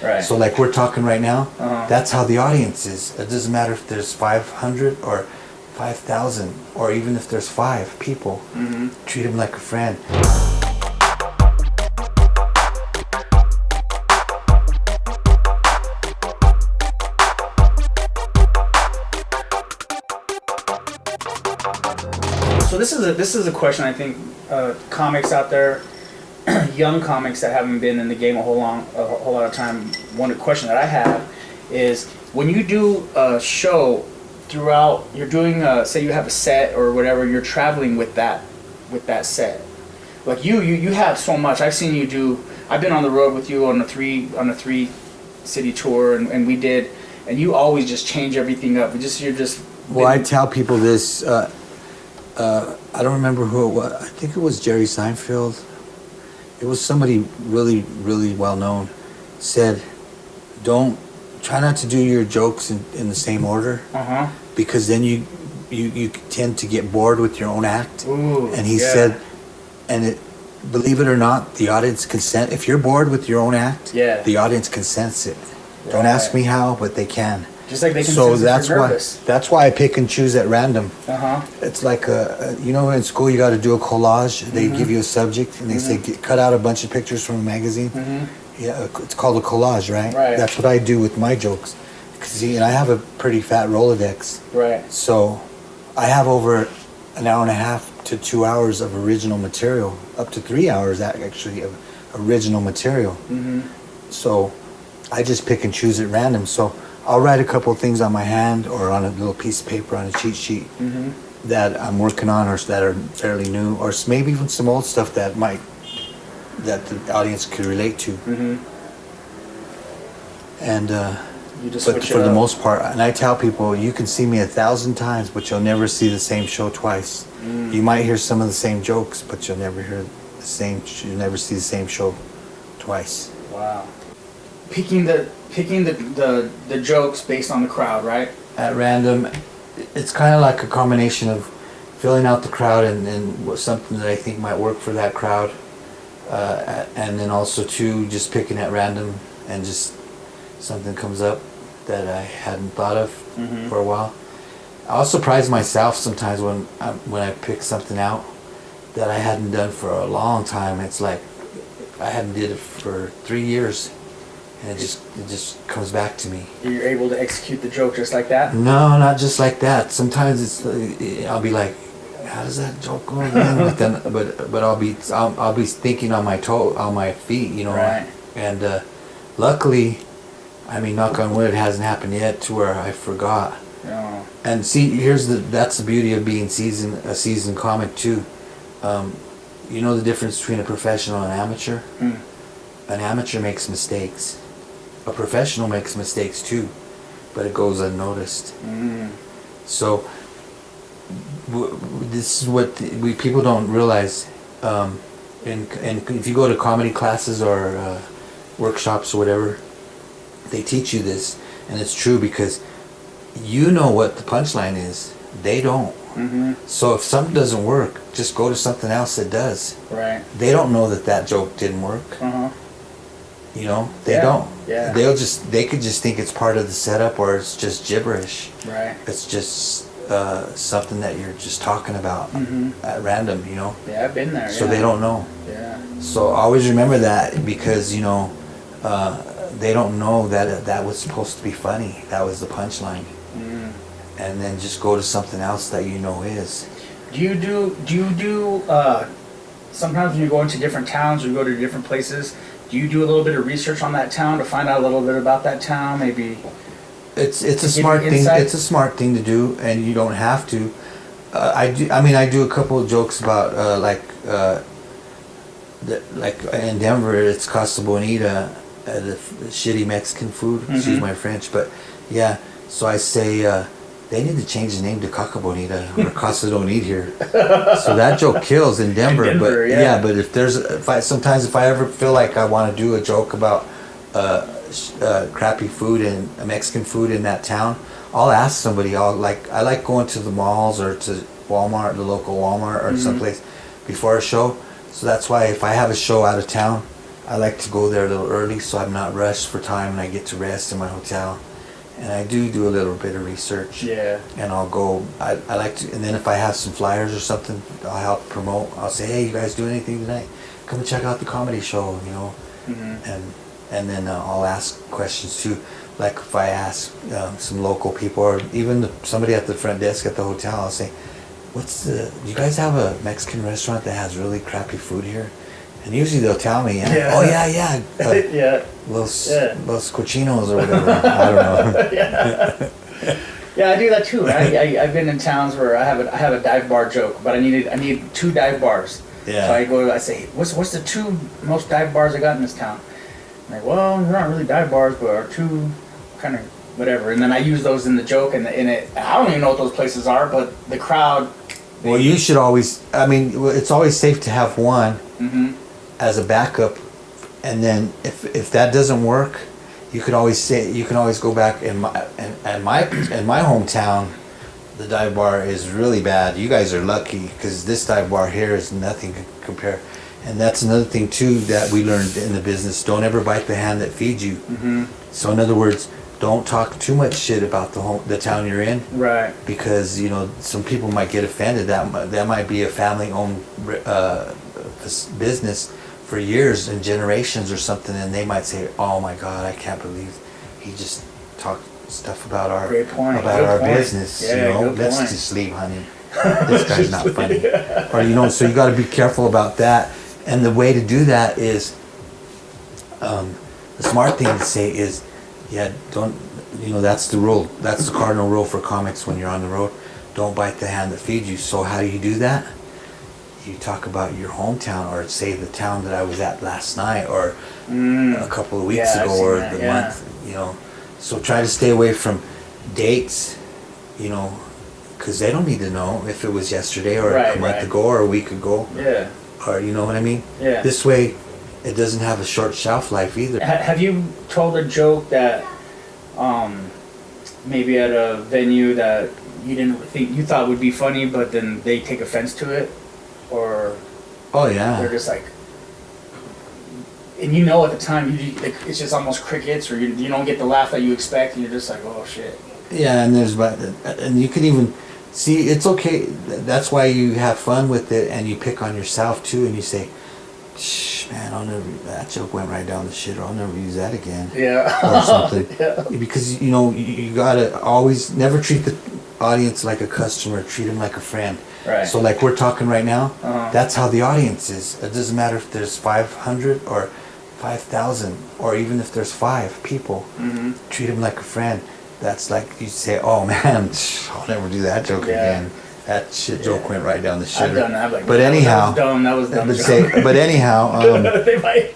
Right. So like we're talking right now, that's how the audience is. It doesn't matter if there's 500 or 5,000, or even if there's 5 people. Treat them like a friend. So this is a question I think comics out there, young comics that haven't been in the game a whole lot of time. One question that I have is, when you do a show throughout, you're doing say you have a set or whatever, you're traveling with that set. Like you have so much. I've seen you do. I've been on the road with you on a three city tour, and we did, and you always just change everything up. You're just. Well, I tell people this. I don't remember who it was. I think it was Jerry Seinfeld. It was somebody really, really well known. Said, try not to do your jokes in the same order. Because then you tend to get bored with your own act. Ooh, and he said, believe it or not, the audience consent. If you're bored with your own act, the audience can sense it. Right. Don't ask me how, but they can. Just like they can so sense if you're nervous. That's why I pick and choose at random. It's like in school you got to do a collage. They give you a subject and they say cut out a bunch of pictures from a magazine. Yeah, it's called a collage, right? Right. That's what I do with my jokes. See, and I have a pretty fat Rolodex. Right. So I have over an hour and a half to 2 hours of original material, up to 3 hours actually of original material. So I just pick and choose at random. So I'll write a couple of things on my hand or on a little piece of paper on a cheat sheet that I'm working on or that are fairly new, or maybe even some old stuff that the audience could relate to. And but for the most part, and I tell people, you can see me 1,000 times, but you'll never see the same show twice. You might hear some of the same jokes, but you'll never you'll never see the same show twice. Wow. Picking the jokes based on the crowd, right? At random, it's kind of like a combination of filling out the crowd and something that I think might work for that crowd, and then also too just picking at random and just something comes up that I hadn't thought of for a while. I'll surprise myself sometimes when I pick something out that I hadn't done for a long time. It's like I hadn't did it for 3 years. And it just comes back to me. You're able to execute the joke just like that? No, not just like that. Sometimes I'll be like, how does that joke go again? but I'll be thinking on my feet, you know. Right. And luckily, I mean, knock on wood, it hasn't happened yet to where I forgot. No. And see, that's the beauty of being a seasoned comic too. You know the difference between a professional and an amateur? An amateur makes mistakes. A professional makes mistakes too, but it goes unnoticed. So this is what people don't realize. And if you go to comedy classes or workshops or whatever, they teach you this, and it's true because you know what the punchline is. They don't. So if something doesn't work, just go to something else that does. Right. They don't know that joke didn't work. You know, they don't. Yeah. They could just think it's part of the setup, or it's just gibberish. Right. It's just something that you're just talking about at random, you know. Yeah, I've been there. So they don't know. Yeah. So always remember that, because you know they don't know that was supposed to be funny. That was the punchline. And then just go to something else that you know is. Do you do sometimes when you go into different towns or you go to different places, do you do a little bit of research on that town to find out a little bit about that town? Maybe it's a smart thing. It's a smart thing to do, and you don't have to. I do a couple of jokes about like in Denver, it's Casa Bonita, the shitty Mexican food. Excuse my French, but yeah. So I say they need to change the name to Caca Bonita, or Casa Don't Eat Here. So that joke kills in Denver. But sometimes if I ever feel like I want to do a joke about crappy food and Mexican food in that town, I'll ask somebody. I like going to the malls or to Walmart, the local Walmart or someplace before a show. So that's why if I have a show out of town I like to go there a little early so I'm not rushed for time and I get to rest in my hotel. And I do a little bit of research. Yeah. And I'll go, I like to, and then if I have some flyers or something, I'll help promote. I'll say, hey, you guys do anything tonight? Come and check out the comedy show, you know. And then I'll ask questions too. Like if I ask some local people or even somebody at the front desk at the hotel, I'll say, do you guys have a Mexican restaurant that has really crappy food here? And usually they'll tell me, oh yeah. Yeah. Los Cochinos or whatever. I don't know. Yeah, I do that too. I've been in towns where I have a dive bar joke, but I need 2 dive bars. Yeah. So I say, what's the 2 most dive bars I got in this town? I'm like, well, they're not really dive bars, but are 2 kind of whatever. And then I use those in the joke, and I don't even know what those places are, but the crowd. Well, you should always. I mean, it's always safe to have one as a backup, and then if that doesn't work, you can always go back in my hometown. The dive bar is really bad. You guys are lucky because this dive bar here is nothing to compare. And that's another thing too that we learned in the business. Don't ever bite the hand that feeds you. So in other words, don't talk too much shit about the town you're in. Right. Because some people might get offended. That might be a family-owned business for years and generations or something, and they might say, "Oh my God, I can't believe he just talked stuff about our business." Yeah, let's just leave, honey. This guy's not funny. Or so you got to be careful about that. And the way to do that is, the smart thing to say is, don't, that's the rule. That's the cardinal rule for comics when you're on the road. Don't bite the hand that feeds you. So how do you do that? You talk about your hometown, or say the town that I was at last night, or a couple of weeks ago, or the month. So try to stay away from dates, because they don't need to know if it was yesterday or a month ago or a week ago. Yeah. Or you know what I mean? Yeah. This way, it doesn't have a short shelf life either. Have you told a joke that maybe at a venue that you thought would be funny, but then they take offense to it, or they're just like, and at the time it's just almost crickets, or you don't get the laugh that you expect, and you're just like, oh shit. Yeah, and you can even see it's okay. That's why you have fun with it, and you pick on yourself too, and you say, "Shh, man, that joke went right down the shitter. I'll never use that again." Yeah. Or something. Because you gotta always never treat the audience like a customer. Treat them like a friend. Right. So like we're talking right now, that's how the audience is. It doesn't matter if there's 500 or 5,000, or even if there's 5 people. Treat them like a friend. That's like you say, "Oh man, I'll never do that joke again. That shit joke went right down the shitter." I've done that. But anyhow, that was dumb. But anyhow, they might.